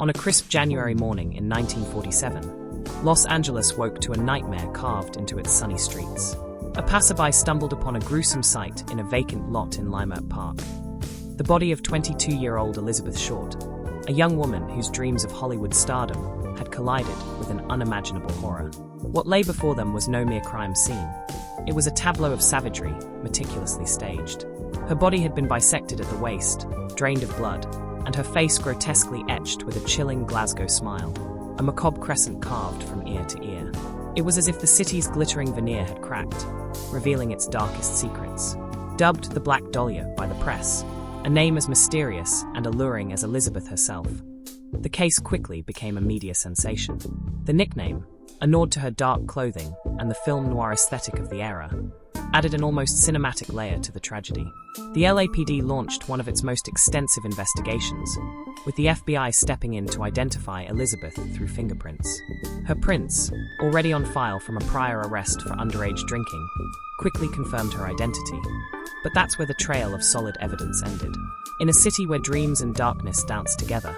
On a crisp January morning in 1947, Los Angeles woke to a nightmare carved into its sunny streets. A passerby stumbled upon a gruesome sight in a vacant lot in Limert Park. The body of 22-year-old Elizabeth Short, a young woman whose dreams of Hollywood stardom had collided with an unimaginable horror. What lay before them was no mere crime scene. It was a tableau of savagery, meticulously staged. Her body had been bisected at the waist, drained of blood, and her face grotesquely etched with a chilling Glasgow smile, a macabre crescent carved from ear to ear. It was as if the city's glittering veneer had cracked, revealing its darkest secrets. Dubbed the Black Dahlia by the press, a name as mysterious and alluring as Elizabeth herself, the case quickly became a media sensation. The nickname, a nod to her dark clothing and the film noir aesthetic of the era, added an almost cinematic layer to the tragedy. The LAPD launched one of its most extensive investigations, with the FBI stepping in to identify Elizabeth through fingerprints. Her prints, already on file from a prior arrest for underage drinking, quickly confirmed her identity. But that's where the trail of solid evidence ended. In a city where dreams and darkness danced together,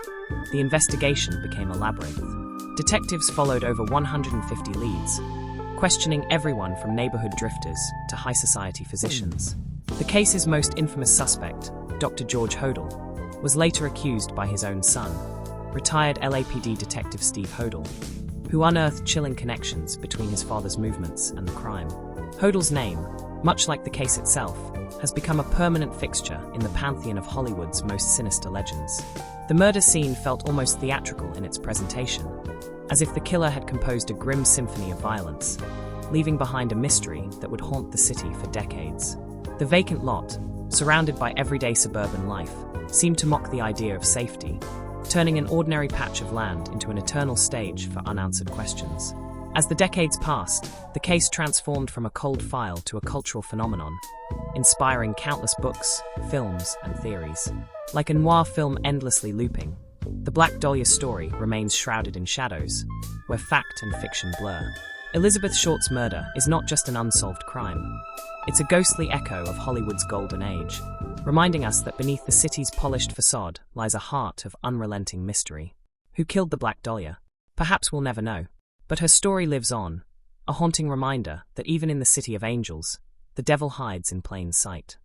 the investigation became a labyrinth. Detectives followed over 150 leads, questioning everyone from neighborhood drifters to high society physicians. The case's most infamous suspect, Dr. George Hodel, was later accused by his own son, retired LAPD detective Steve Hodel, who unearthed chilling connections between his father's movements and the crime. Hodel's name, much like the case itself, has become a permanent fixture in the pantheon of Hollywood's most sinister legends. The murder scene felt almost theatrical in its presentation, as if the killer had composed a grim symphony of violence, leaving behind a mystery that would haunt the city for decades. The vacant lot, surrounded by everyday suburban life, seemed to mock the idea of safety, turning an ordinary patch of land into an eternal stage for unanswered questions. As the decades passed, the case transformed from a cold file to a cultural phenomenon, inspiring countless books, films, and theories. Like a noir film endlessly looping, the Black Dahlia story remains shrouded in shadows, where fact and fiction blur. Elizabeth Short's murder is not just an unsolved crime. It's a ghostly echo of Hollywood's golden age, reminding us that beneath the city's polished facade lies a heart of unrelenting mystery. Who killed the Black Dahlia? Perhaps we'll never know. But her story lives on, a haunting reminder that even in the city of angels, the devil hides in plain sight.